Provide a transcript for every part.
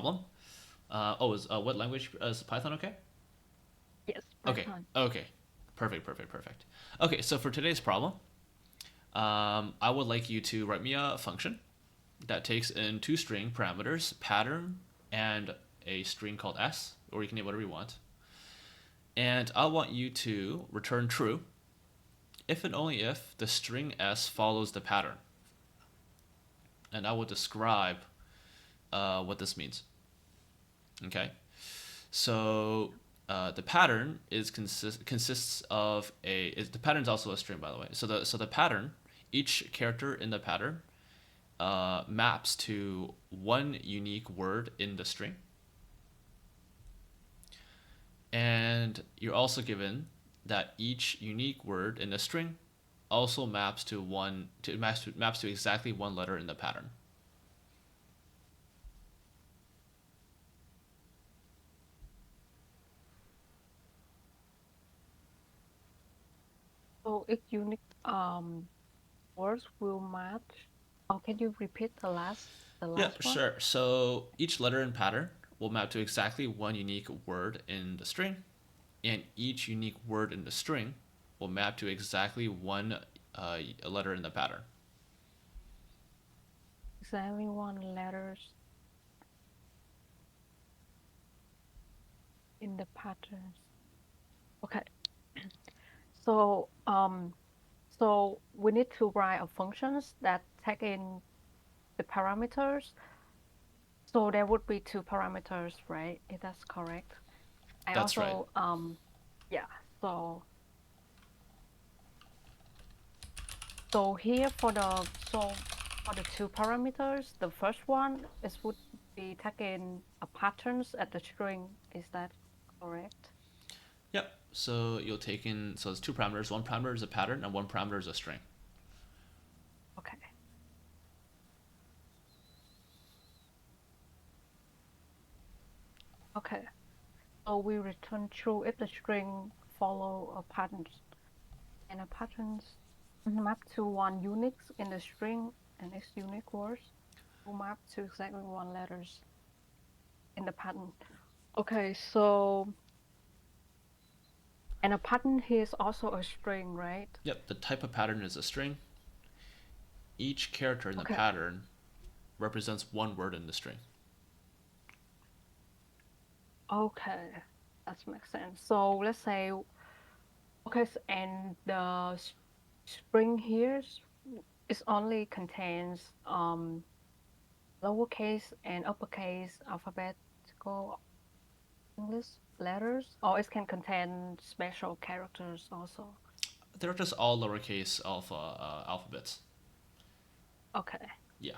problem. What language is Python? Okay. Yes, Okay. Python. Okay. Perfect. Perfect. Perfect. Okay. So for today's problem, I would like you to write me a function that takes in two string parameters, pattern and a string called s, or you can name whatever you want. And I want you to return true if and only if the string s follows the pattern. And I will describe what this means. Okay. So the pattern consists of the pattern is also a string, by the way. So the pattern, each character in the pattern maps to one unique word in the string, and you're also given that each unique word in the string also maps to exactly one letter in the pattern. So if unique words will match. Oh, can you repeat the Yeah, last one? sure. So each letter in pattern will map to exactly one unique word in the string, and each unique word in the string will map to exactly one letter in the pattern. Exactly one letters in the patterns. Okay. So so we need to write a functions that take in the parameters. So there would be two parameters, right? If that's correct. I That's right. also yeah. So so here for the two parameters, the first one is would be taking a patterns at the string. Is that correct? Yep. So it's two parameters. One parameter is a pattern, and one parameter is a string. Okay. Okay. So we return true if the string follow a pattern, and a patterns map to one unique in the string, and its unique words will map to exactly one letters in the pattern. Okay, so and a pattern here is also a string, right? Yep. The type of pattern is a string. Each character in the Okay. pattern represents one word in the string. Okay, that makes sense. So let's say, okay, and the string here is only contains lowercase and uppercase alphabetical English letters, or it can contain special characters also. They're just all lowercase alphabets. Okay. Yeah.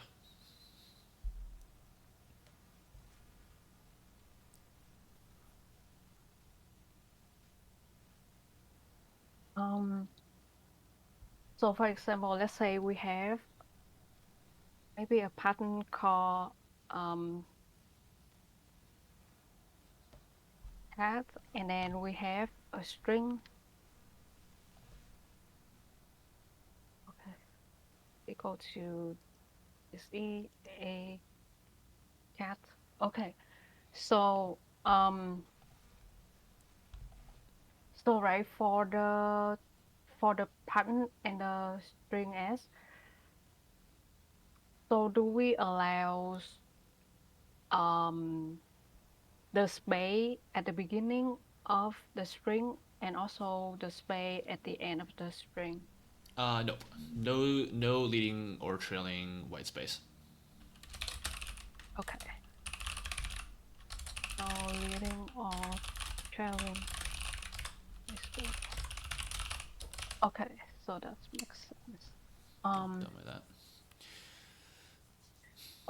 Um, so for example, let's say we have maybe a pattern called um, cat, and then we have a string. Okay, equal to is a cat. Okay, so so right for the pattern and the string s. So do we allow um the space at the beginning of the string and also the space at the end of the string? Nope. No leading or trailing white space. Okay. No leading or trailing space. Okay, so that makes sense. Um, Done with that.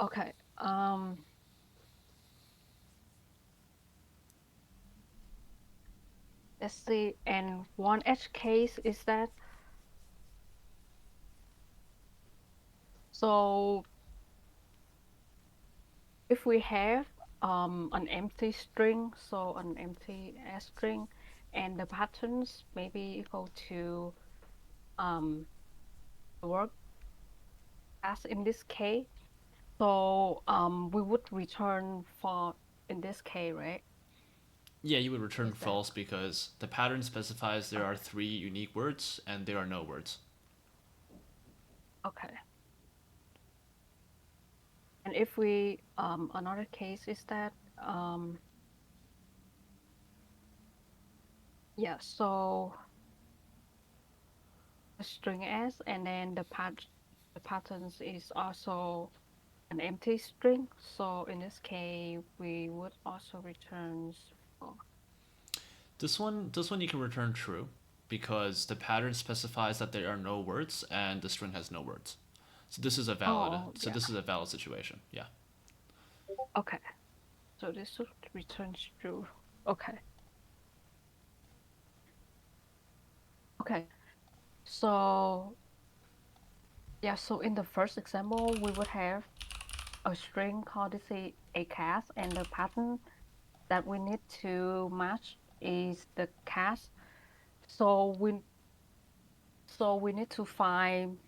okay. Let's see. And one edge case is that so if we have an empty string, so an empty S string, and the patterns maybe equal to um, work as in this case. So we would return for in this case, right? Yeah, you would return Is that false because the pattern specifies there are okay? three unique words and there are no words. Okay. And if we another case is that yeah, so the string s and then the patterns is also an empty string. So in this case, we would also return false. This one you can return true because the pattern specifies that there are no words and the string has no words. So this is a valid. Oh So yeah. this is a valid situation. Yeah. Okay. So this would return true. Okay. Okay. So yeah, so in the first example, we would have a string called this a cast, and the pattern that we need to match is the cast. So we need to find.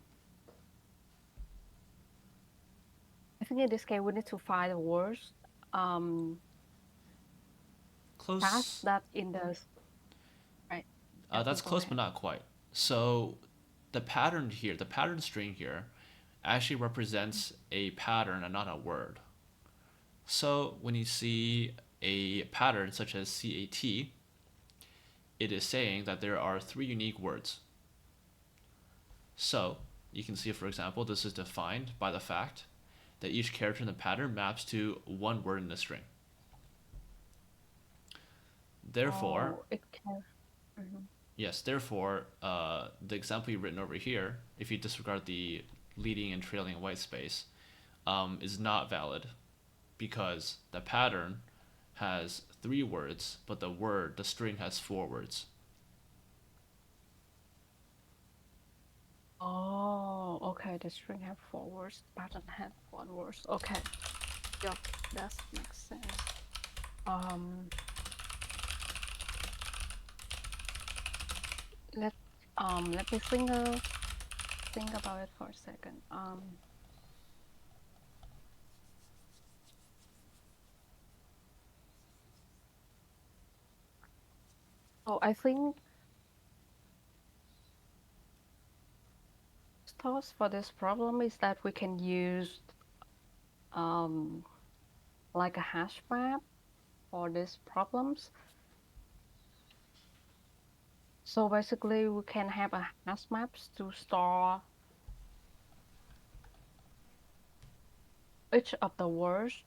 I think in this case we need to find the words um cast Close. that in the right. Yeah, you That's go close, but ahead. not quite. So the pattern here, the pattern string here, actually represents a pattern and not a word. So when you see a pattern such as CAT, it is saying that there are three unique words. So you can see, for example, this is defined by the fact that each character in the pattern maps to one word in the string. Therefore, Oh, it can. Mhm. yes, therefore, the example you've written over here, if you disregard the leading and trailing white space, is not valid because the pattern has three words, but the string has four words. Oh, okay. The string have four words, pattern have one words. Okay. Yep, that makes sense. Um, let let me think about it for a second. So I think thoughts for this problem is that we can use um like a hash map for these problems. So basically, we can have a hash maps to store each of the words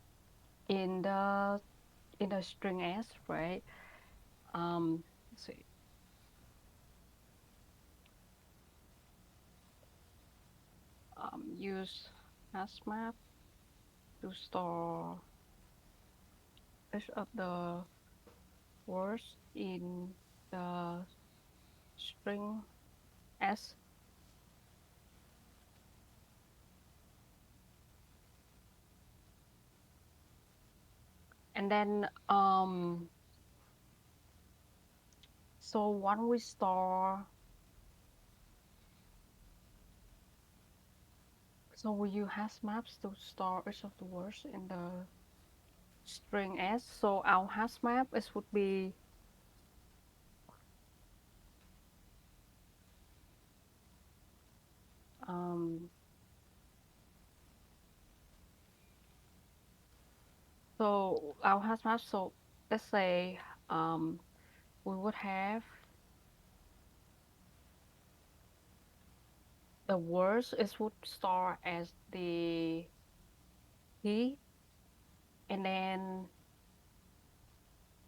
in the string s, right? Let's see. Use hash map to store each of the words in the string s, and then so when we store, so we use hash maps to store each of the words in the string s. So our hash map is would be um so our hash map. So let's say we would have the words is would start as the key, and then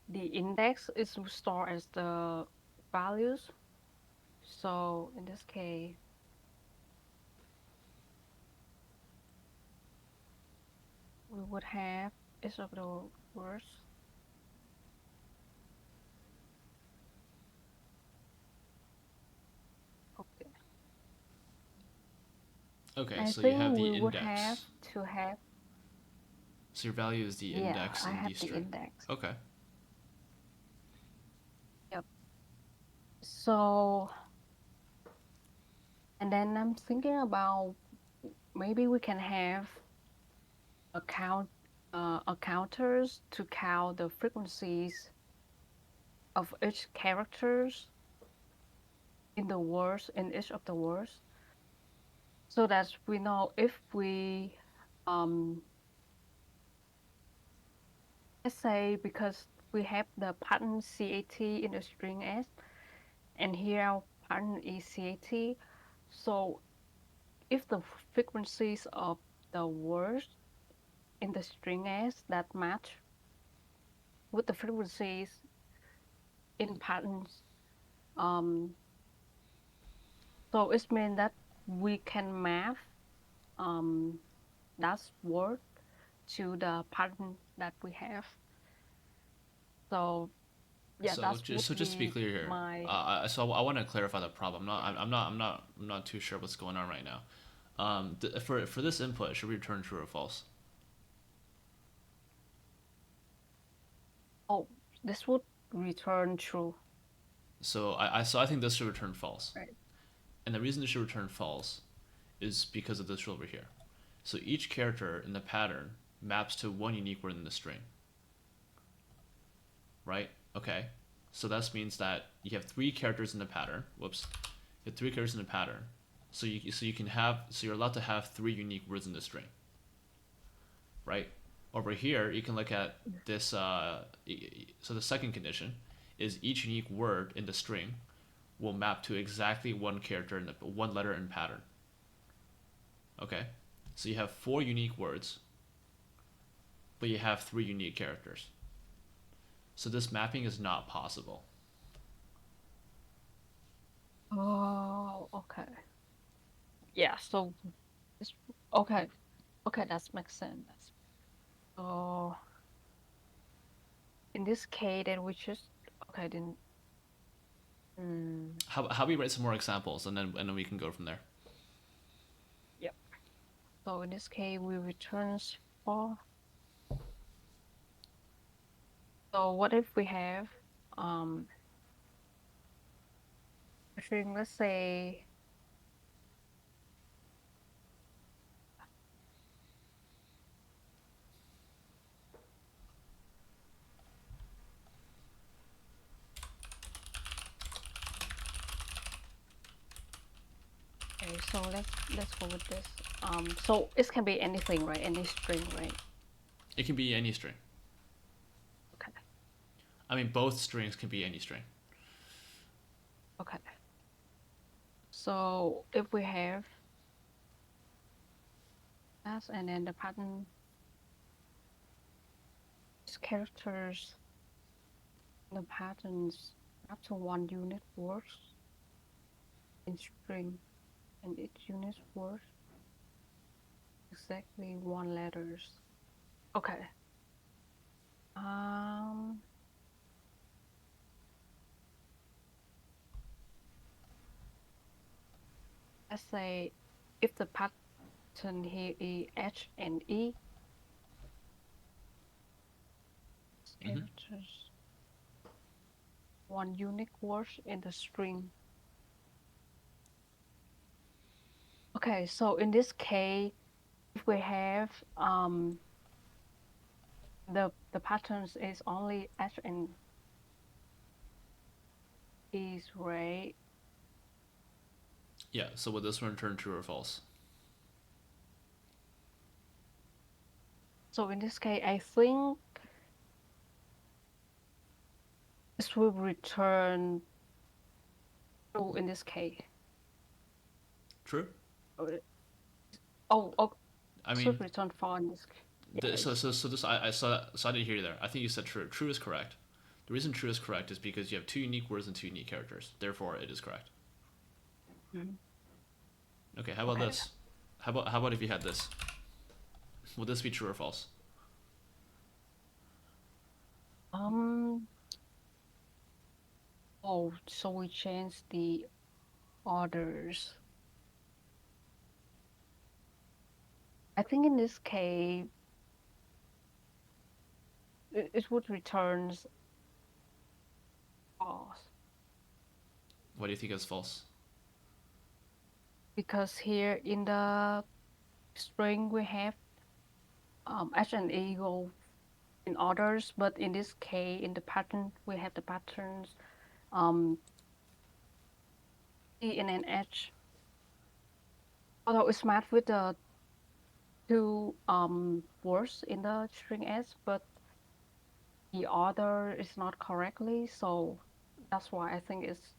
the index is stored as the values. So in this case, we would have each of the words. Okay. Okay, I so you have think the we would have index. to have, So your value is the yeah, index I in have the the string. index. Okay. Yep. So, and then I'm thinking about maybe we can have account counters to count the frequencies of each characters in the words in each of the words, so that we know if we um let's say because we have the pattern CAT in the string S, and here our pattern is CAT. So if the frequencies of the words in the string S that match with the frequencies in patterns, um, so it means that we can map um, that word to the pattern that we have. So yeah, So that just would to be be clear here, my so I want to clarify the problem. I'm not too sure what's going on right now. For this input, should we return true or false? oh, this would return true, So I think this should return false, right? and the reason this should return false is because of this rule over here. So each character in the pattern maps to one unique word in the string, right? Okay. So that means that you have three characters in the pattern. Whoops. You have three characters in the pattern. So you're allowed to have three unique words in the string, right? Over here, you can look at this. So the second condition is each unique word in the string will map to exactly one character in the one letter in pattern. Okay, so you have four unique words, but you have three unique characters. So this mapping is not possible. Oh, okay. Yeah, so it's okay. Okay, that makes sense. So in this case, then we just okay then. Mm, How we write some more examples and then we can go from there. yep. So in this case, we returns false. So what if we have um a string, let's say okay, so let's go with this. So it can be anything, right? Any string, right? It can be any string. Okay. I mean, both strings can be any string. Okay. So if we have that and then the pattern characters, the patterns up to one unit words in string, and each unit word exactly one letters. Okay. Um, let's say if the pattern here is H and E Mm-hmm. characters, one unique word in the string. Okay, so in this case, if we have the patterns is only H and E's, right? Yeah. So would this one return true or false? So in this case, I think this will return true in this case. True. Uh, oh, I should mean, return false in this case. so Yes. so so this I saw so I didn't hear you there. I think you said true. True is correct. The reason true is correct is because you have two unique words and two unique characters. Therefore, it is correct. Mhm. Okay. How about Okay. this? How about if you had this? Would this be true or false? Um. Oh, so we change the orders. I think in this case, it would returns false What do you think is false? because here in the string we have H and E go in orders, but in this case, in the pattern, we have the patterns um, E and an H. Although it's matched with the two words in the string S, but the order is not correctly, so that's why I think it's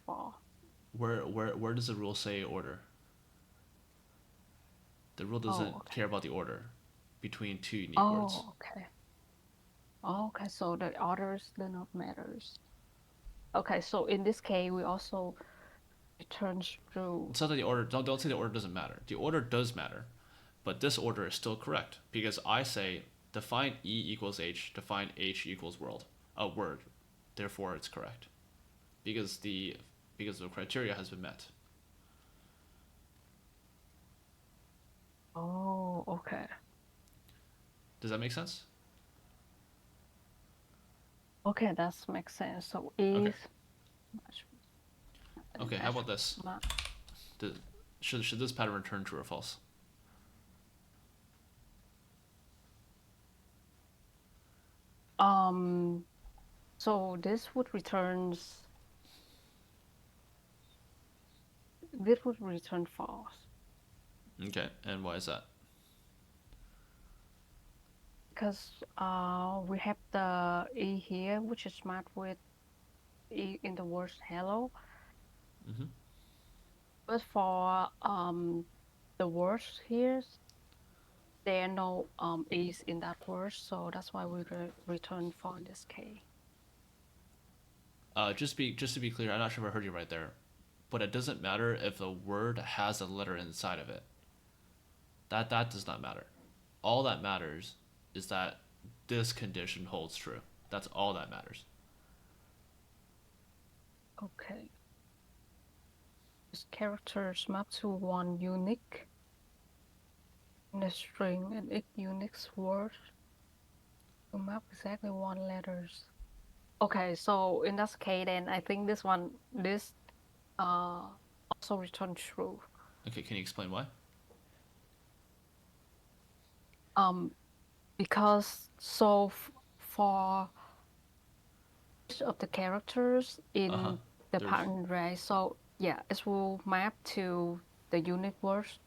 for. Where does the rule say order? The rule Oh, doesn't okay. care about the order between two unique words. Oh, okay. Oh, okay, so the orders do not matters. Okay, so in this case, we also returns true. It's not that the order. Don't say the order doesn't matter. The order does matter, but this order is still correct because I say define E equals H, define H equals word. Therefore, it's correct because the criteria has been met. Oh, okay. Does that make sense? Okay, that makes sense. So Okay. is match and Okay. How match about this? match. The, should this pattern return true or false? Um, so this would return false Okay. And why is that? because we have the E here, which is matched with E in the word hello. Mm-hmm. But for the words here, there are no E's in that word, so that's why we return for in this case. Just to be clear, I'm not sure if I heard you right there, but it doesn't matter if a word has a letter inside of it. That does not matter. All that matters is that this condition holds true. That's all that matters. Okay. This characters map to one unique in a string and each unique word to map exactly one letters. Okay, so in that case, then I think this also return true. Okay, can you explain why? Um, because for each of the characters Uh huh. in the There's. pattern array, so yeah, it will map to the unique words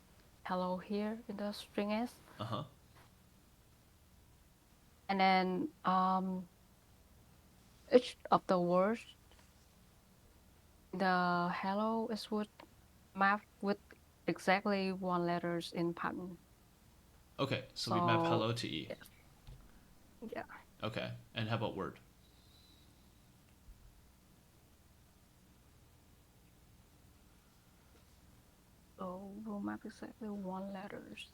hello here in the string S, Uh huh. and then each of the words the hello is would map with exactly one letters in pattern. Okay, so we map So hello to E. yes, yeah. Okay, and how about word? So we'll map exactly one letters.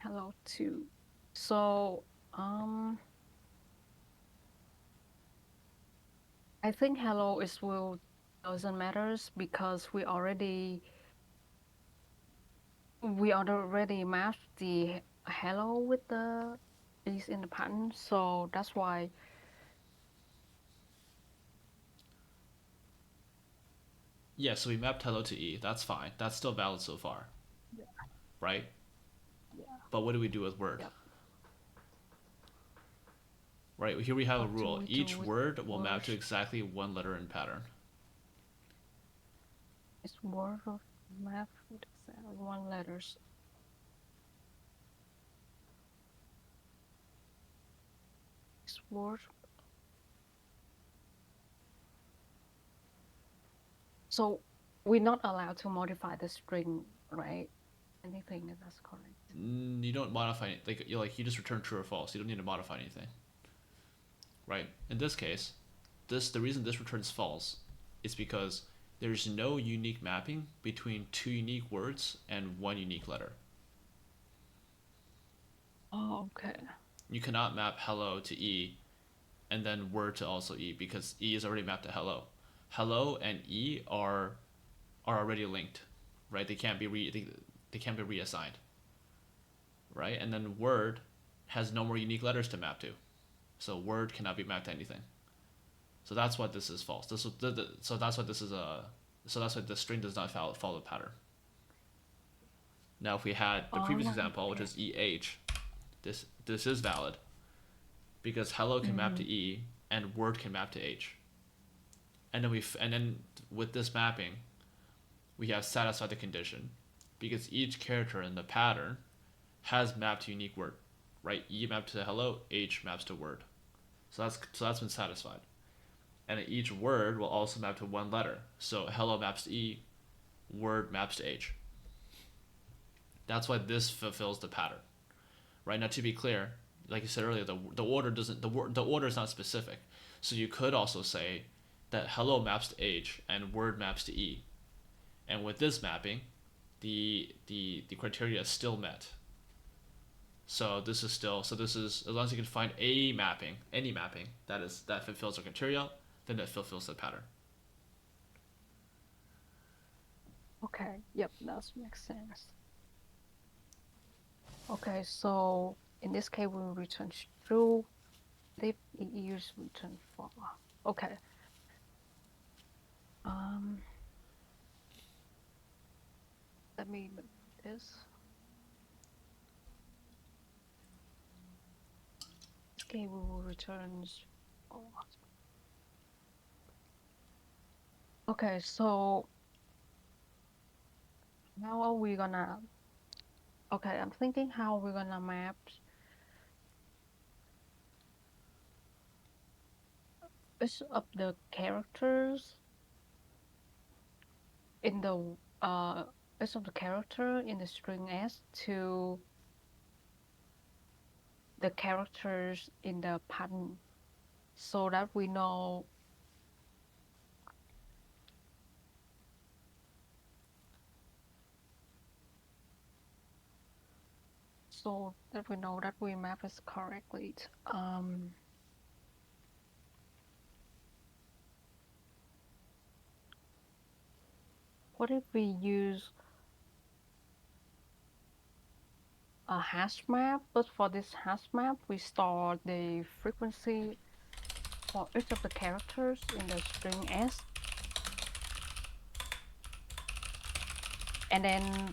Hello two. So I think hello is will doesn't matters because we already mapped the hello with the is in the pattern, so that's why. Yeah, so we mapped hello to E. That's fine. That's still valid so far, Yeah, right? yeah, But what do we do with word? yep. Right, here we have a What do rule. we do Each with word will map to words? exactly one letter in pattern. Is word of map with exactly one letters. Is word. So we're not allowed to modify the string, right? Anything that's correct. You don't modify it. You just return true or false. You don't need to modify anything, right? In this case, the reason this returns false is because there's no unique mapping between two unique words and one unique letter. Oh, okay. You cannot map hello to E and then word to also E because E is already mapped to hello. Hello and E are already linked, right? They can't be reassigned, right? And then word has no more unique letters to map to, so word cannot be mapped to anything. So that's why this is false. So that's why this is a so that's why the string does not follow the pattern. Now, if we had the previous Oh, example, which okay. is EH, this is valid because hello can map to Mm-hmm. E and word can map to H. And then with this mapping, we have satisfied the condition because each character in the pattern has mapped to unique word, right? E maps to hello, H maps to word. So that's been satisfied. And each word will also map to one letter. So hello maps to E, word maps to H. That's why this fulfills the pattern. Right now, to be clear, like you said earlier, the order doesn't the order is not specific. So you could also say that hello maps to H and word maps to E. And with this mapping, the criteria is still met. So this is as long as you can find a mapping, any mapping that fulfills the criteria, then it fulfills the pattern. Okay. Yep, that makes sense. Okay, so in this case, we will return true. If it is return false. Okay. Um, let me make this. Okay, we will return false. Okay, so how are we gonna? Okay, I'm thinking how we're gonna map each of the characters in the each of the character in the string S to the characters in the pattern so that we know that we map it correctly. What if we use a hash map? But for this hash map, we store the frequency for each of the characters in the string S, and then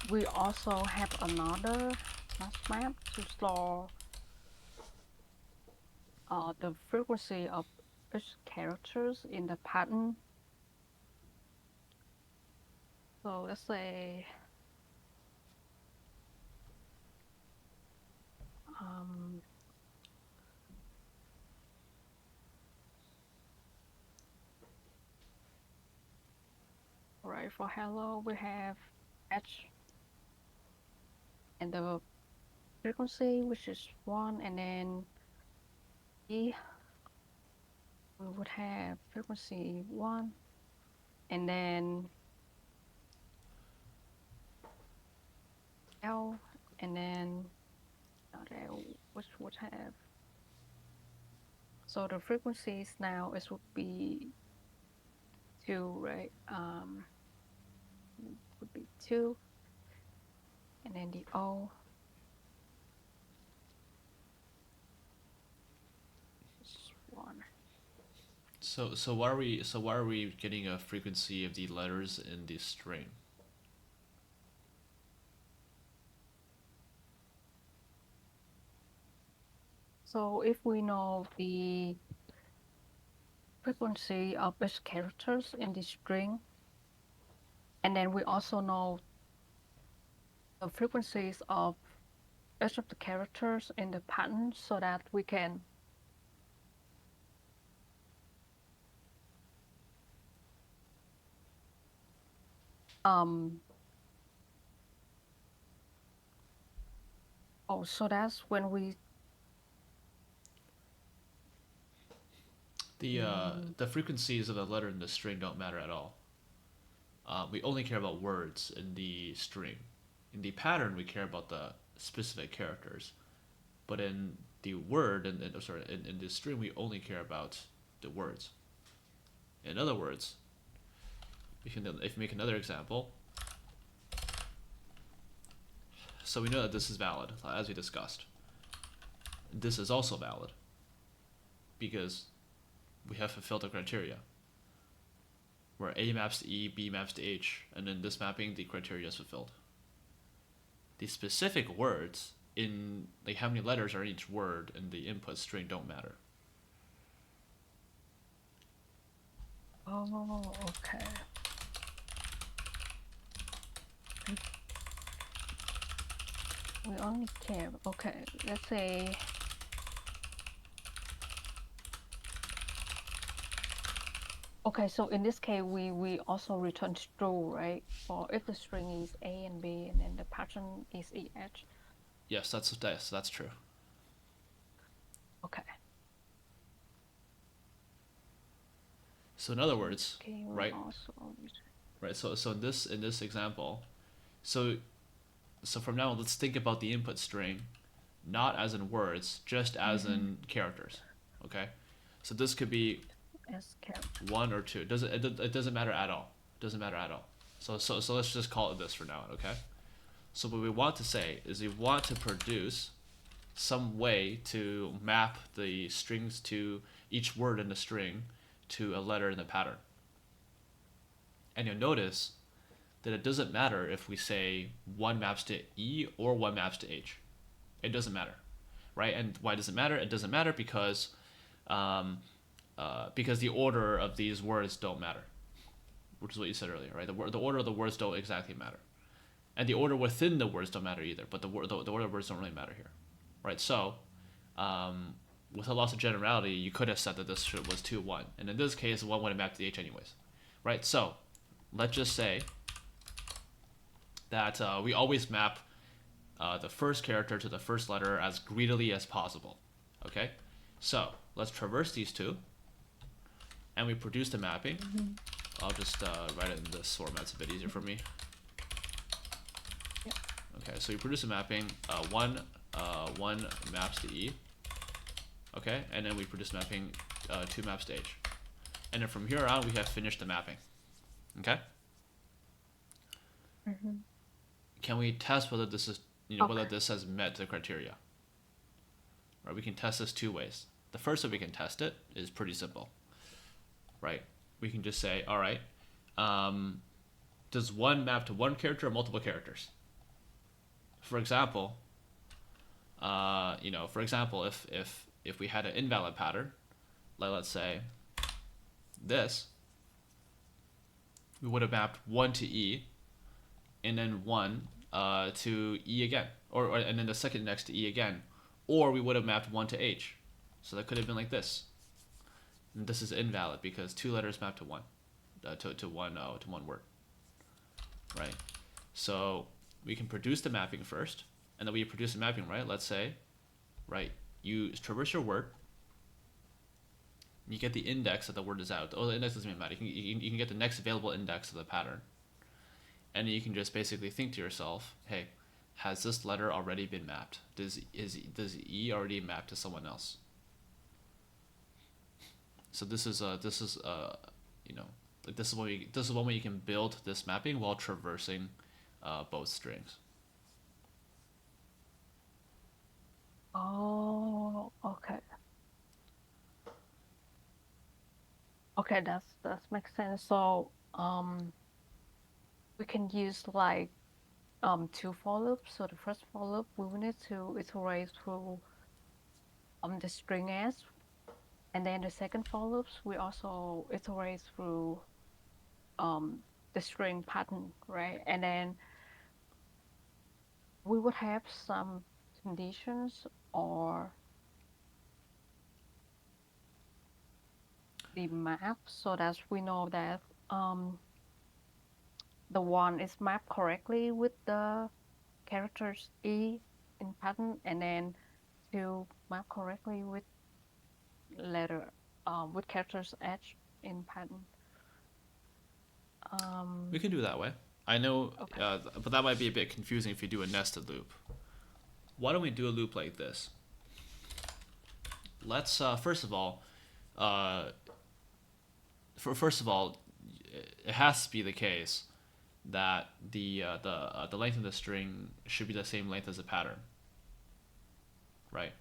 we also have another hash map to store the frequency of each characters in the pattern. So let's say um, right, for hello we have H and the frequency which is 1, and then E we would have frequency 1, and then L, and then L which would have, so the frequencies now it would be 2, right? Would be 2, and then the O is 1. So why are we getting a frequency of the letters in the string? So if we know the frequency of each characters in the string, and then we also know the frequencies of each of the characters in the pattern so that we can um so that's when we The uh, mm, the frequencies of the letter in the string don't matter at all. We only care about words in the string. In the pattern, we care about the specific characters. But in the word, in the string, we only care about the words. In other words, if you make another example, so we know that this is valid, as we discussed. This is also valid because we have fulfilled the criteria. where A maps to E, B maps to H, and in this mapping, the criteria is fulfilled. The specific words in like how many letters are in each word in the input string don't matter. Oh, okay. We only care. Okay, let's say. Okay, so in this case, we also return true, right? For if the string is A and B, and then the pattern is EH. Yes, that's true. Okay. So in other words, Okay, we right, also right. So in this example, so from now on, let's think about the input string, not as in words, just as in characters. Okay, so this could be as character. one or two. It doesn't matter at all. It doesn't matter at all. So let's just call it this for now. Okay. So what we want to say is we want to produce some way to map the strings to each word in the string to a letter in the pattern. And you'll notice that it doesn't matter if we say one maps to E or one maps to H. It doesn't matter, right? And why does it matter? It doesn't matter because the order of these words don't matter, which is what you said earlier, right? The order of the words don't exactly matter, and the order within the words don't matter either. But the order of words don't really matter here, right? So, with a loss of generality, you could have said that this was 2-1, and in this case, 1 would have mapped to H anyways, right? So, let's just say that we always map the first character to the first letter as greedily as possible. Okay, so let's traverse these two, and we produce the mapping. I'll just write it in this format. It's a bit easier for me. Yep. Okay, so we produce a mapping. One maps to E. Okay, and then we produce mapping 2 maps to H, and then from here on we have finished the mapping. Okay. Can we test whether this is whether this has met the criteria? Right, we can test this 2 ways. The first way we can test it is pretty simple. Right, we can just say, all right, does 1 map to 1 character or multiple characters? For example, if we had an invalid pattern, like let's say this, we would have mapped 1 to E, and then 1 to E again, or and then the second next to E again, or we would have mapped 1 to H. So that could have been like this. And this is invalid because 2 letters map to 1, to one word, right? So we can produce the mapping first, and then we produce the mapping, right? Let's say, right, you traverse your word, you get the index that the word is out. Oh, the index doesn't even matter. You can get the next available index of the pattern, and you can just basically think to yourself, hey, has this letter already been mapped? Does E already map to someone else? So this is one way you can build this mapping while traversing both strings. Oh, okay. Okay, that makes sense. So, we can use like 2 for loops. So the first for loop we will need to iterate through the string S, and then the second for loops we also iterate through the string pattern, right? And then we would have some conditions or the map so that we know that the one is mapped correctly with the characters E in pattern, and then to map correctly with with characters H in pattern. We can do it that way. I know, Okay. but that might be a bit confusing if you do a nested loop. Why don't we do a loop like this? Let's first of all, it has to be the case that the length of the string should be the same length as the pattern, right?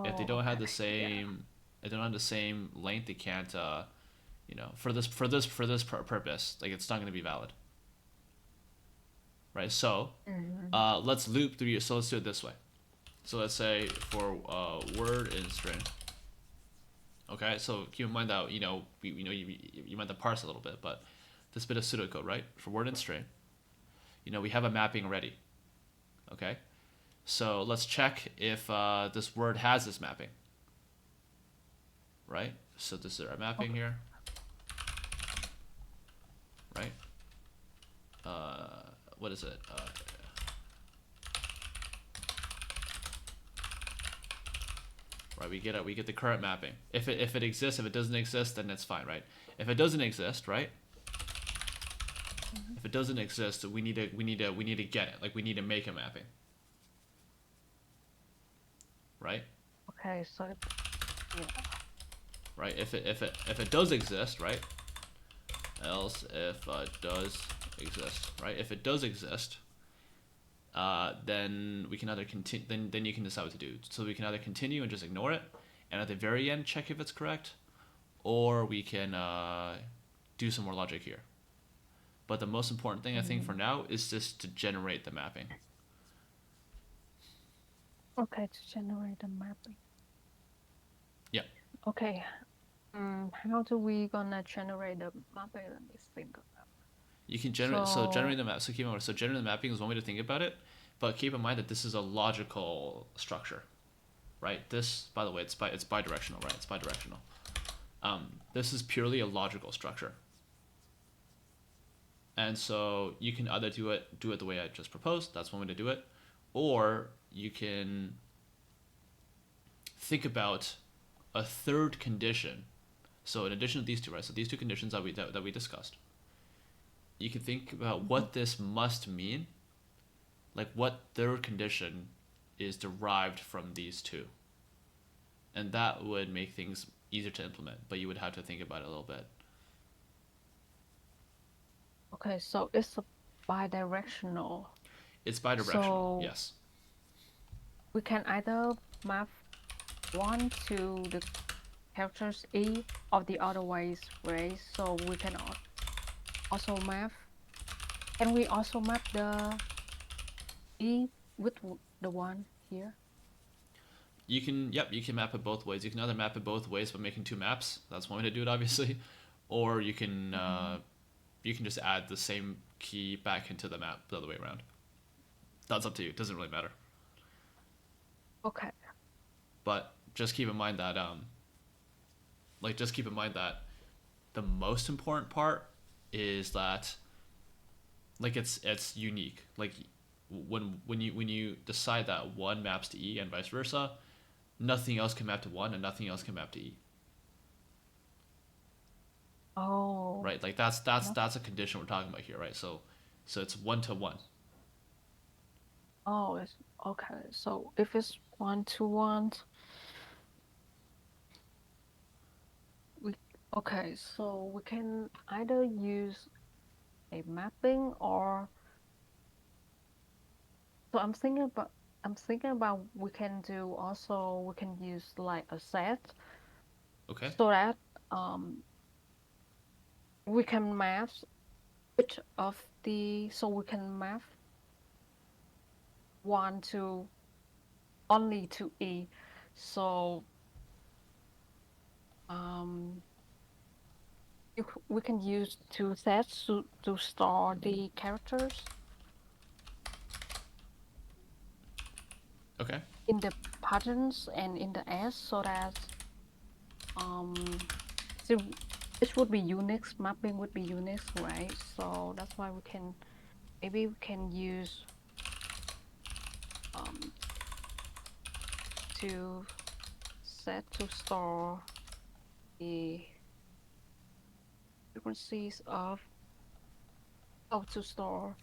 If they Oh, don't have okay. the Yeah. same, if they don't have the same length, they can't For this purpose, like it's not going to be valid, right? So Mm-hmm. let's loop through. So let's do it this way. So let's say for word and string. Okay, so keep in mind that you might have to parse a little bit, but this bit of pseudocode, right? For word and string, we have a mapping ready. Okay, so let's check if this word has this mapping, right? So this is our mapping Okay. here, right? Uh, what is it? Right, we get the current mapping. If it exists, if it doesn't exist, then it's fine, right? If it doesn't exist, right? Mhm. If it doesn't exist, we need to get it. Like we need to make a mapping, right? Okay, so yeah. Right? If it does exist, right? Else if does exist, right? If it does exist, then we can either continue. Then you can decide what to do. So we can either continue and just ignore it, and at the very end check if it's correct, or we can do some more logic here. But the most important thing I think for Mm. now is just to generate the mapping. Okay, to generate a mapping. Yeah, Okay. How do we gonna generate the mapping? Let me think about. you can generate So, the map. So keep in mind, so generating the mapping is one way to think about it, but keep in mind that this is a logical structure, right? This, by the way, it's bidirectional, right? It's bidirectional. This is purely a logical structure, and so you can either do it the way I just proposed. That's one way to do it, or you can think about a third condition. So in addition to these two, right? So these two conditions that we discussed, you can think about mhm. what this must mean, like what third condition is derived from these two, and that would make things easier to implement. But you would have to think about it a little bit. Okay, so it's a bidirectional. It's bidirectional, So yes. we can either map one to the characters E or the other ways, right? So we can also map. Can we also map the E with the one here? You can map it both ways. You can either map it both ways by making two maps. That's one way to do it, obviously, or Mhm. you can just add the same key back into the map the other way around. That's up to you. It doesn't really matter. Okay. But just keep in mind that the most important part is that like it's unique. Like when you decide that one maps to E and vice versa, nothing else can map to one and nothing else can map to E. Oh, Right? Like that's no. that's a condition we're talking about here, right? So it's one to one. Oh, it's okay. So if it's 1 to 1, we okay. So we can either use a mapping or so I'm thinking about we can use like a set Okay. so that um we can map each of the so we can map one to only to E. So um we can use two sets to store the characters Okay. in the patterns and in the S so that um so it would be Unix mapping would be Unix, right? So that's why maybe we can use um to set to store the frequencies of how to store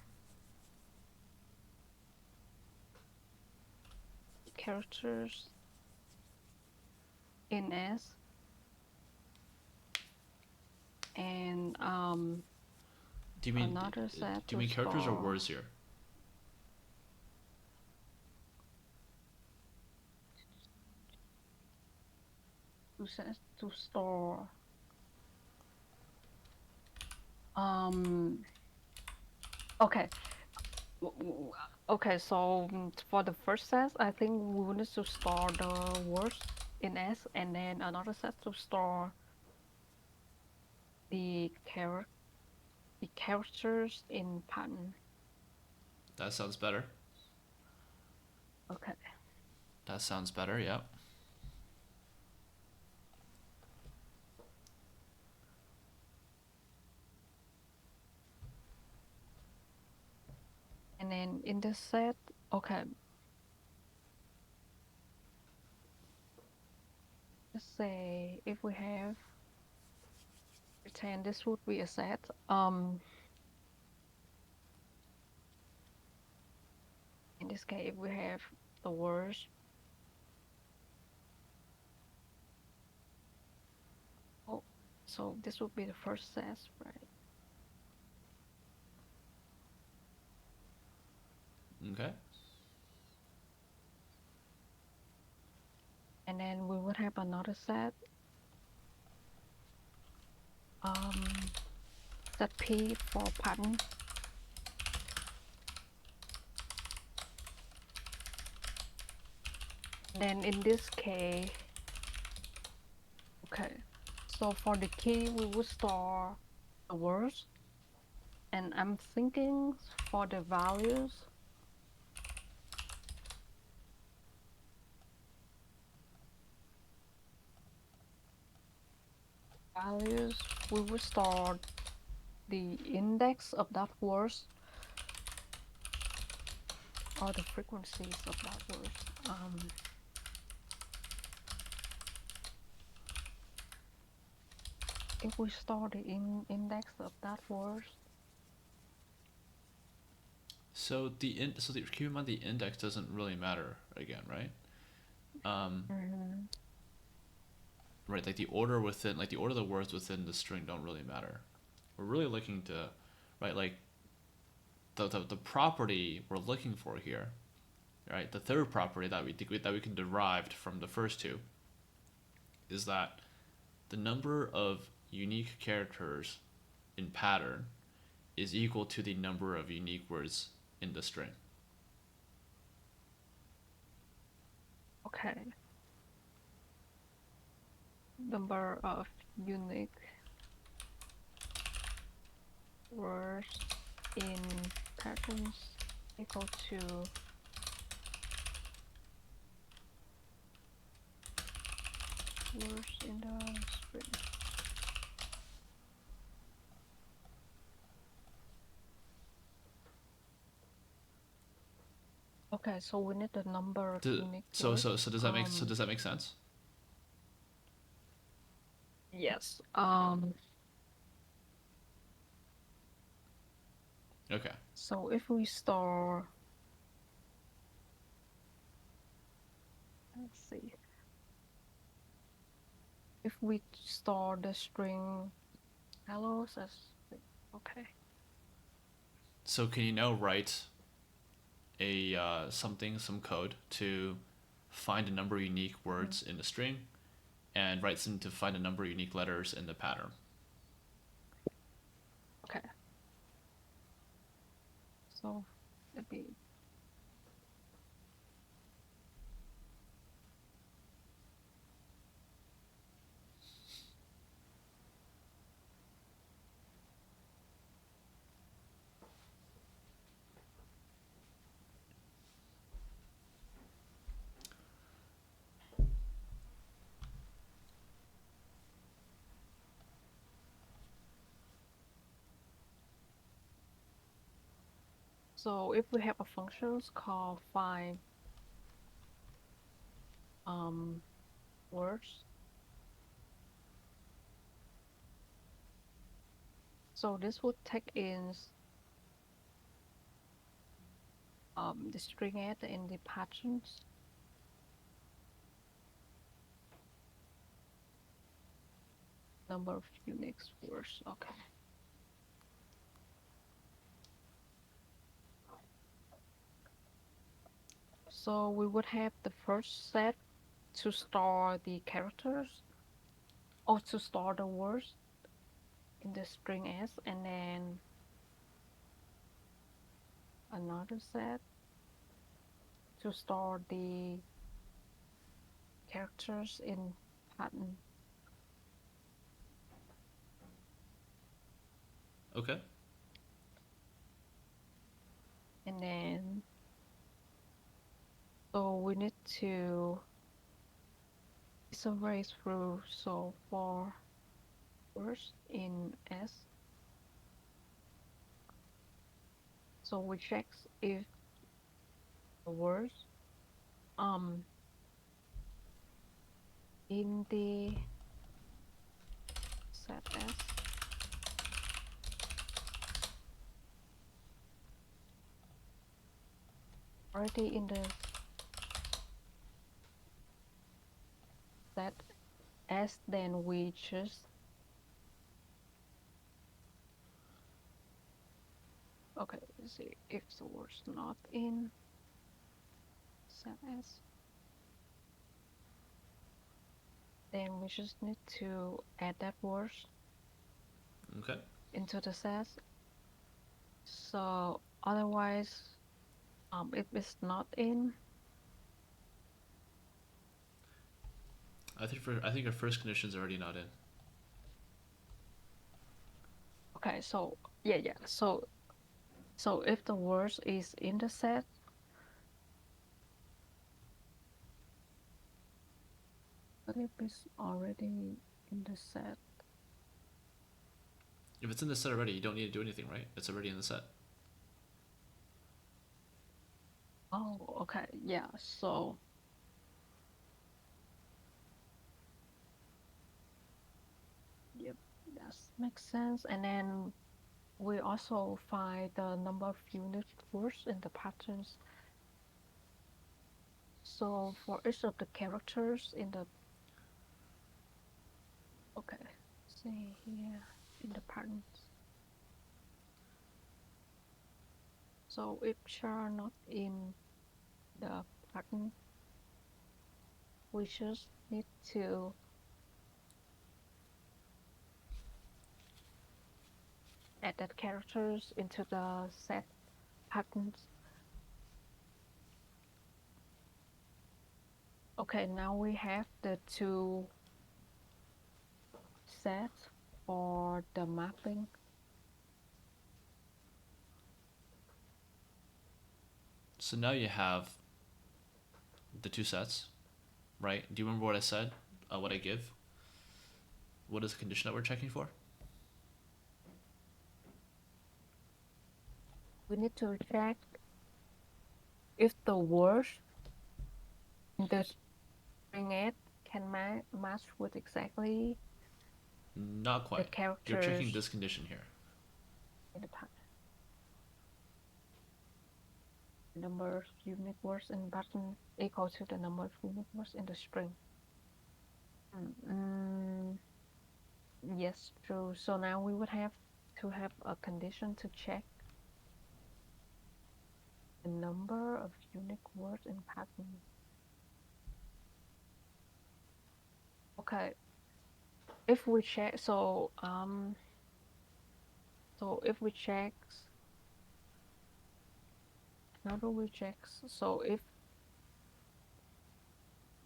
characters in S and Do you mean another do set you to mean characters or store words here? two sets to store Um, okay. Okay, so for the first set, I think we will need to store the words in S, and then another set to store the characters in pattern. That sounds better. Okay. That sounds better. Yep. And then in this set, okay, let's say if we have pretend this would be a set. In this case, if we have the words, oh, so this would be the first set, right? Okay. And then we would have another set, um, set P for pattern. Then in this case, okay, so for the key, we would store the words, and I'm thinking for the values, we would store the index of that words or the frequencies of that words. If we store the index of that word, Keep in mind the index doesn't really matter again, right? Um, mm-hmm. right, like the order of the words within the string don't really matter. We're really looking to, right, like the property we're looking for here, right? The third property that we can derive from the first two is that the number of unique characters in pattern is equal to the number of unique words in the string. Okay, number of unique words in patterns equal to words in the string. Okay, so we need the number of Do, unique so words. so so does that make so does that make sense? Yes. Okay. So if we store, let's see, if we store the string hellos as, okay. So can you now write some code to find a number of unique Mm-hmm. words in the string and write some to find a number of unique letters in the pattern? Okay. So let me. So if we have a functions called find um words, so this would take in the string at in the patterns number of unique words. Okay. So we would have the first set to store the characters or to store the words, in the string s, and then another set to store the characters in pattern. Okay. And then so we need to survey through. So for words in S, so we check if the words in the set S already in the set S, then we just okay, let's see if the word's not in set S, then we just need to add that word Okay. into the set. So otherwise, if it's not in, I think our first condition is already not in. okay, so yeah. So if the word is in the set, but if it's already in the set, If it's in the set already, you don't need to do anything, right? It's already in the set. oh, okay, yeah. So yep, that makes sense. And then we also find the number of unique words in the patterns. So for each of the characters in the okay, see here in the patterns. So if are not in the pattern, we just need to add that characters into the set patterns. Okay, now we have the two sets for the mapping. So now you have the two sets, right? Do you remember what I said? What I give? What is the condition that we're checking for? We need to check if the word in the string it can match with exactly Not the quite. You're checking characters this condition here. in the pattern. The number of unique words in pattern equal to the number of unique words in the string. Yes, true. So now we would have to have a condition to check the number of unique words in pattern. Okay, if we check, so if we check, how do we check? So if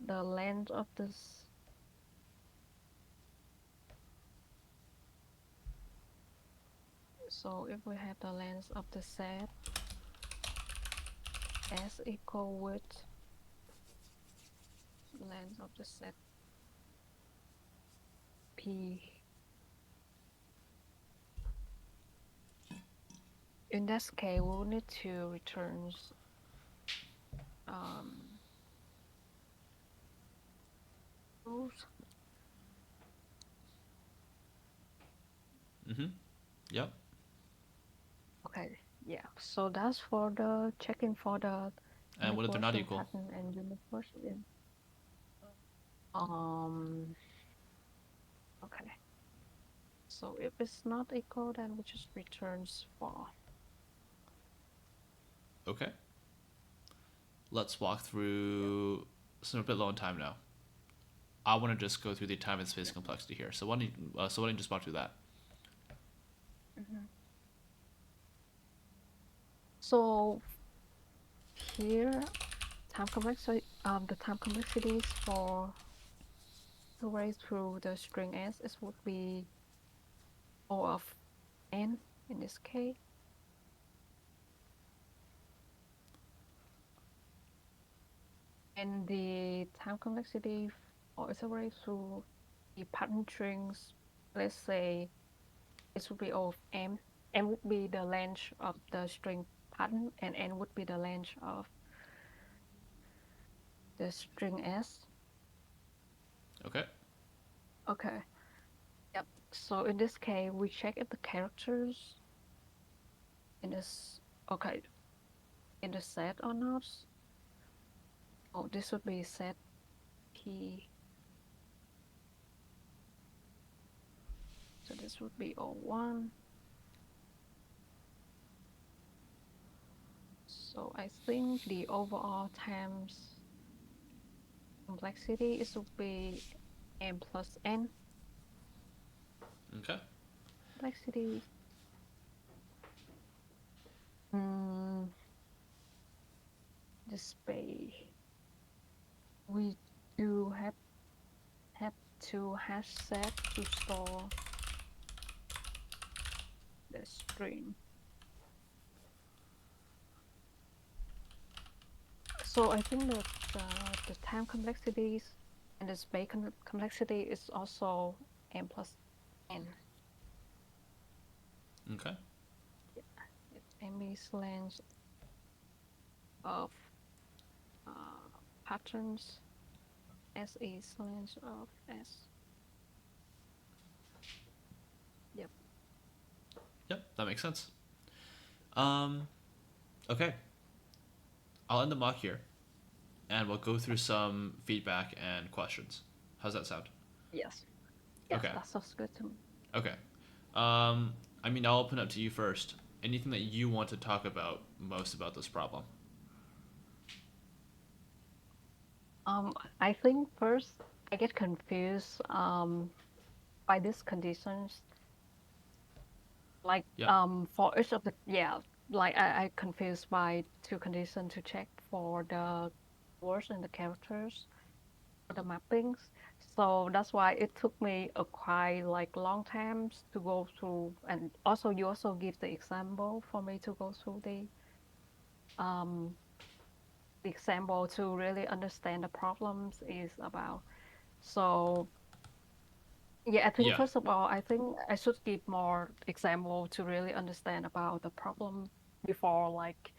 the length of this, so if we have the length of the set S equal with length of the set P, in this case, we'll need to return rules. Mm-hmm. Yep. Okay, yeah. So that's for the checking for the And what if they're not universe and equal? pattern and universe in um okay. So if it's not equal, then we just returns false. Okay. Let's walk through. So we're a bit low on time now. I want to just go through the time and space complexity here. So why don't you just walk through that? Mhm. So here, the time complexities for the way through the string s is would be O of n in this case, and the time complexity for iterate through the pattern strings, let's say it would be O of m. M would be the length of the string pattern, and n would be the length of the string s. Okay. Okay. Yep. So in this case, we check if the characters in this okay in the set or not. Oh, this would be set p. So this would be O1. So I think the overall times complexity is would be m plus n Okay. complexity. Mm, the space we do have to hash set to store the string. So I think that the time complexities and the space complexity is also m plus n. Okay. It's m is length of uh, patterns, s is length of s. Yep. Yep, that makes sense. Um, okay. I'll end the mock here, and we'll go through some feedback and questions. How's that sound? Yes. Yes, Okay. that sounds good to me. Okay. Um, I mean, I'll open up to you first. Anything that you want to talk about most about this problem? I think first I get confused by these conditions. Like Yep. for each of the like I confused by two conditions to check for the words and the characters for the mappings. So that's why it took me a quite like long times to go through, and also you also give the example for me to go through um the example to really understand the problems is about. So yeah, I think Yeah. first of all, I think I should give more example to really understand about the problem before like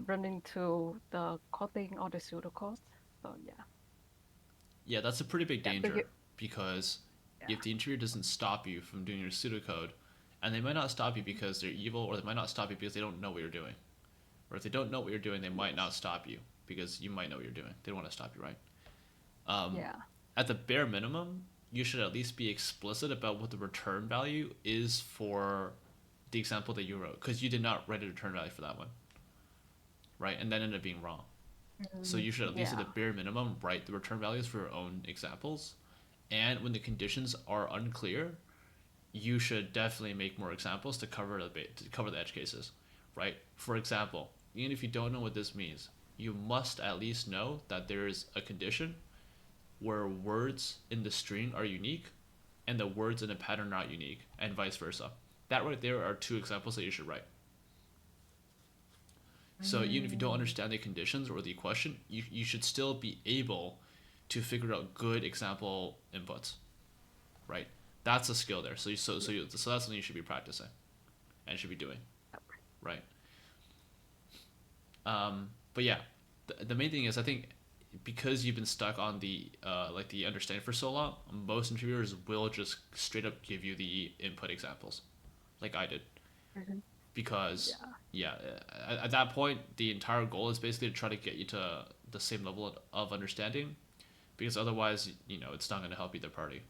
running to the coding or the pseudocode. So yeah, Yeah, that's a pretty big yeah, do you, danger because yeah, if the interviewer doesn't stop you from doing your pseudocode, and they might not stop you because they're evil, or they might not stop you because they don't know what you're doing. Or if they don't know what you're doing, they might not yes, stop you because you might know what you're doing. They don't want to stop you, right? Um, yeah, at the bare minimum, you should at least be explicit about what the return value is for the example that you wrote, because you did not write a return value for that one, right? And that ended up being wrong. So you should at least at the yeah, bare minimum write the return values for your own examples. And when the conditions are unclear, you should definitely make more examples to cover the edge cases, right? For example, even if you don't know what this means, you must at least know that there is a condition where words in the string are unique and the words in a pattern are not unique, and vice versa. That right there are two examples that you should write. So even if you don't mm, understand the conditions or the question, you should still be able to figure out good example inputs, right? That's a skill there. So that's something you should be practicing and should be doing, right? But yeah, the main thing is I think because you've been stuck on the like the understanding for so long, most interviewers will just straight up give you the input examples, like I did, mhm, because yeah, yeah, at that point the entire goal is basically to try to get you to the same level of understanding, because otherwise it's not going to help either party.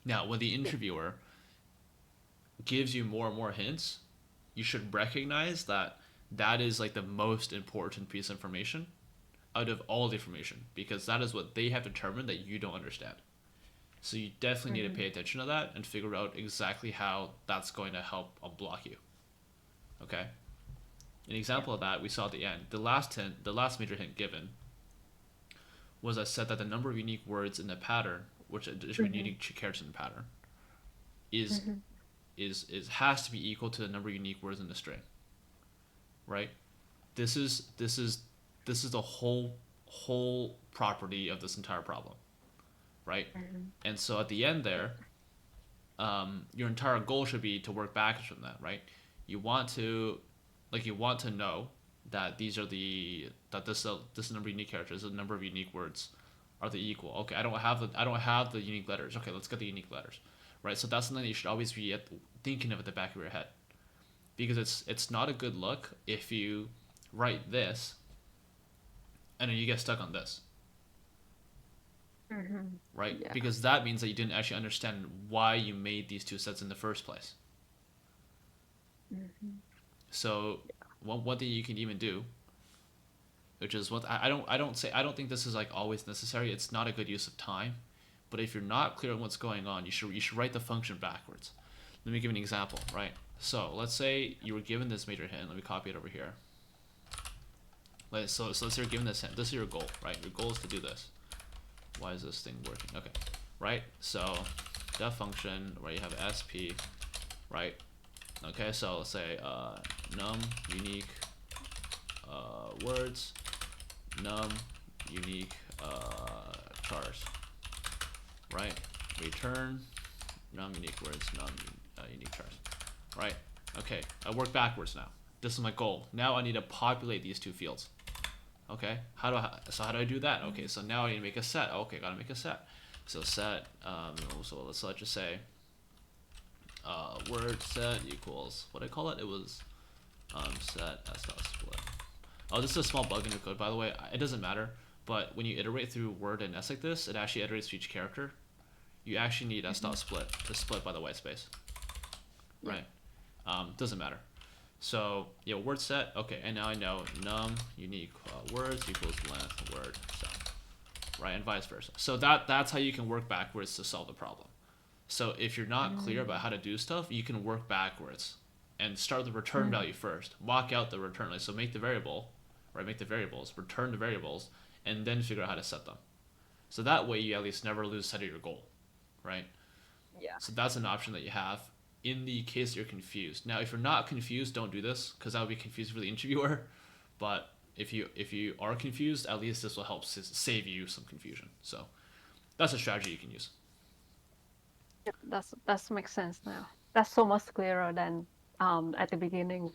Now, when the yeah, interviewer gives you more and more hints, you should recognize that that is like the most important piece of information out of all the information, because that is what they have determined that you don't understand. So you definitely need to Mm-hmm. pay attention to that and figure out exactly how that's going to help unblock you. Okay. An Yeah. example of that we saw at the end. The last major hint given was I said that the number of unique words in the pattern, which there should be Mm-hmm. unique characters in the pattern, is Mm-hmm. is has to be equal to the number of unique words in the string, right? This is this is this is the whole property of this entire problem, right? Mm-hmm. And so at the end Yeah. there, your entire goal should be to work backwards from that, right? You want to, you want to know that these are the that this number of unique characters, the number of unique words, are the equal. Okay, I don't have the unique letters. Okay, let's get the unique letters, right? So that's something that you should always be thinking of at the back of your head, because it's not a good look if you write this and then you get stuck on this, Mm-hmm. right? Yeah. Because that means that you didn't actually understand why you made these two sets in the first place. Mm-hmm. So one thing you can even do, which is what I don't think this is like always necessary. It's not a good use of time, but if you're not clear on what's going on, you should write the function backwards. Let me give an example, right? So let's say you were given this major hint. Let me copy it over here. So let's say you're given this hint. This is your goal, right? Your goal is to do this. Why is this thing working? Okay, right? So def function where you have sp, right? Okay, so let's say num unique words, num unique chars, right? Return num unique words, num unique chars, right? Okay, I work backwards now. This is my goal. Now I need to populate these two fields. Okay, how do I do that? Okay, so now I need to make a set. Okay, gotta make a set. So set. So let's just say word set equals what I call it. It was set s dot split. Oh, this is a small bug in your code, by the way. It doesn't matter, but when you iterate through word and s like this, it actually iterates for each character. You actually need s Mm-hmm. dot split to split by the white space, Yeah. right? Doesn't matter. So yeah, word set. Okay, and now I know num unique words equals length word set, right, and vice versa. So that's how you can work backwards to solve the problem. So if you're not clear about Mm-hmm. how to do stuff, you can work backwards and start the return Mm-hmm. value first. Mock out the return, so make the variable, right? Make the variables, return the variables, and then figure out how to set them. So that way you at least never lose sight of your goal, right? Yeah. So that's an option that you have in the case you're confused. Now, if you're not confused, don't do this because that would be confusing for the interviewer. But if you are confused, at least this will help save you some confusion. So that's a strategy you can use. Yep. That's makes sense now. That's so much clearer than at the beginning.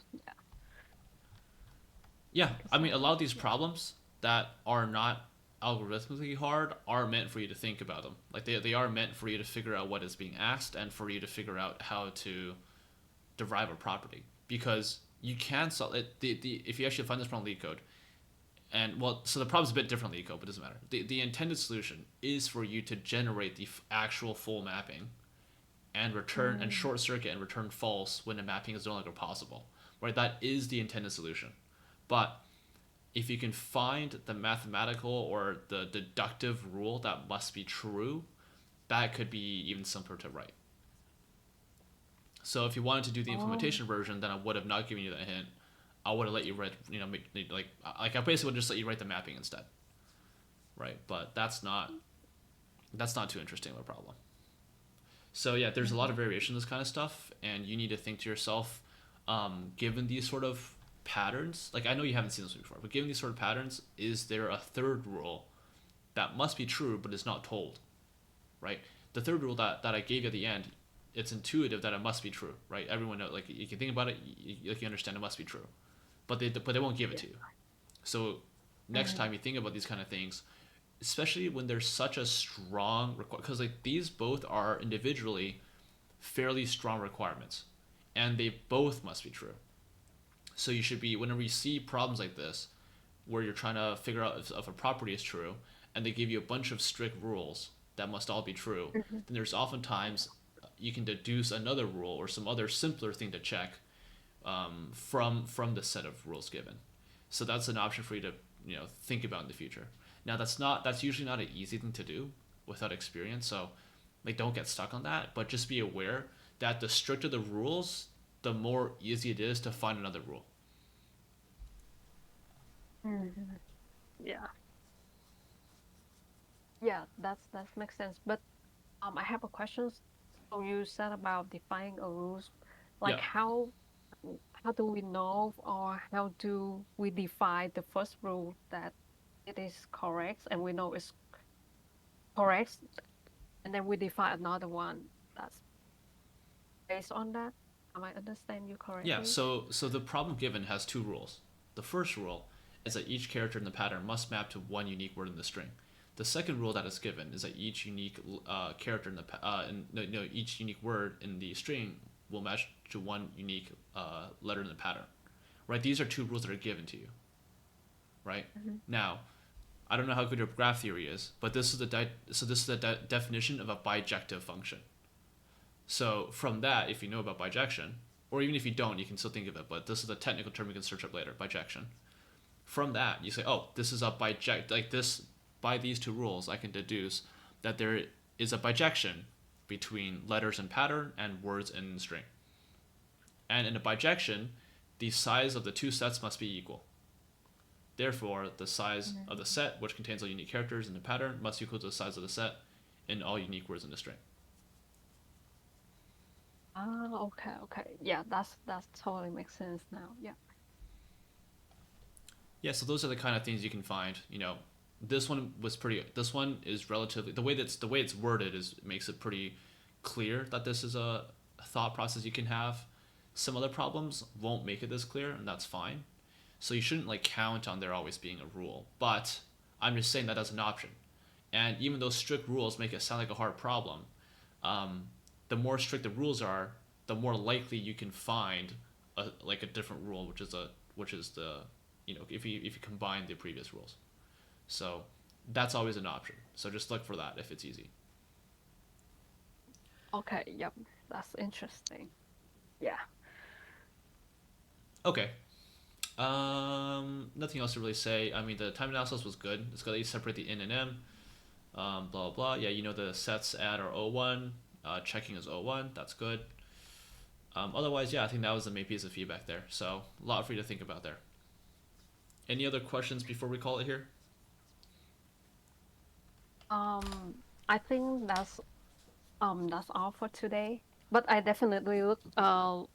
Yeah, Thank you I so mean, a much. lot of these Yeah. problems that are not algorithmically hard are meant for you to think about them. Like they are meant for you to figure out what is being asked and for you to figure out how to derive a property. Because you can solve it. If you actually find this problem in Leetcode, and well, so the problem's a bit different in Leetcode, but it doesn't matter. The intended solution is for you to generate the actual full mapping and return and Mm. short circuit and return false when the mapping is no longer possible. Right? That is the intended solution. But if you can find the mathematical or the deductive rule that must be true, that could be even simpler to write. So if you wanted to do the Oh. implementation version, then I would have not given you that hint. I would have let you write, like I basically would just let you write the mapping instead, right? But that's not too interesting of a problem. So yeah, there's a lot Mm-hmm. of variation in this kind of stuff, and you need to think to yourself, given these sort of patterns, like I know you haven't seen this before, but given these sort of patterns, is there a third rule that must be true but is not told, right? The third rule that I gave you at the end, it's intuitive that it must be true, right? Everyone knows, like you can think about it, you understand it must be true, but they won't give it Yeah. to you. So next Mm-hmm. time you think about these kind of things, especially when there's such a strong because like these both are individually fairly strong requirements, and they both must be true. So you should be whenever you see problems like this, where you're trying to figure out if a property is true, and they give you a bunch of strict rules that must all be true, Mm-hmm. then there's oftentimes you can deduce another rule or some other simpler thing to check from the set of rules given. So that's an option for you to think about in the future. Now that's usually not an easy thing to do without experience. So Like, don't get stuck on that, but just be aware that the stricter the rules, the more easy it is to find another rule. Mhm. Yeah. Yeah, that makes sense. But I have a question. So you said about defining a rules, like Yeah. how do we know or how do we define the first rule that it is correct and we know it's correct, and then we define another one that's based on that? Am I understand you Yeah, correctly? so the problem given has two rules. The first rule is that each character in the pattern must map to one unique word in the string. The second rule that is given is that each unique character in the no, each unique word in the string will match to one unique letter in the pattern. Right? These are two rules that are given to you. Right? Hmm. Now, I don't know how good your graph theory is, but this is the definition of a bijective function. So from that, if you know about bijection, or even if you don't, you can still think of it. But this is a technical term you can search up later, bijection. From that, you say, oh, this is a biject like this. By these two rules, I can deduce that there is a bijection between letters in pattern and words in string. And in a bijection, the size of the two sets must be equal. Therefore, the size of the Hmm. set, which contains all unique characters in the pattern, must equal to the size of the set in all unique words in the string. Ah, okay, okay. Yeah, that's totally makes sense now. Yeah. Yeah, so those are the kind of things you can find. This one was pretty. This one is relatively the way it's worded is makes it pretty clear that this is a thought process you can have. Some other problems won't make it this clear, and that's fine. So you shouldn't like count on there always being a rule. But I'm just saying that as an option. And even though strict rules make it sound like a hard problem, um, the more strict the rules are, the more likely you can find a different rule, which is the if you combine the previous rules. So that's always an option. So just look for that if it's easy. Okay, yep. That's interesting. Yeah. Okay. Nothing else to really say. I mean, the time analysis was good. It's good that you separate the in and m. Blah blah. Yeah, the sets add are O1. Checking is O1. That's good. Otherwise, yeah, I think that was the main piece of feedback there. So a lot for you to think about there. Any other questions before we call it here? Um, I think that's all for today. But I definitely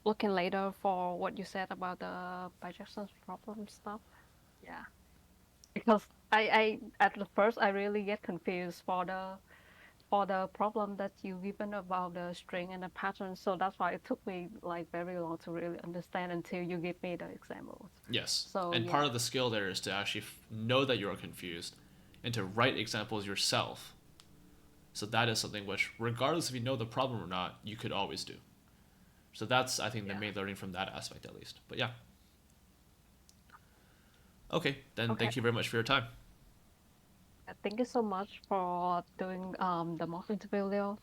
looking later for what you said about the bijections problem stuff. Yeah. Because I at the first I really get confused for the problem that you given about the string and the pattern. So that's why it took me like very long to really understand until you give me the examples. Yes. So And part yeah, of the skill there is to actually know that you're confused and to write examples yourself. So that is something which, regardless if you know the problem or not, you could always do. So that's, I think, the yeah. main learning from that aspect at least. But yeah. Okay, then Okay. thank you very much for your time. Thank you so much for doing the mock interview, Leo.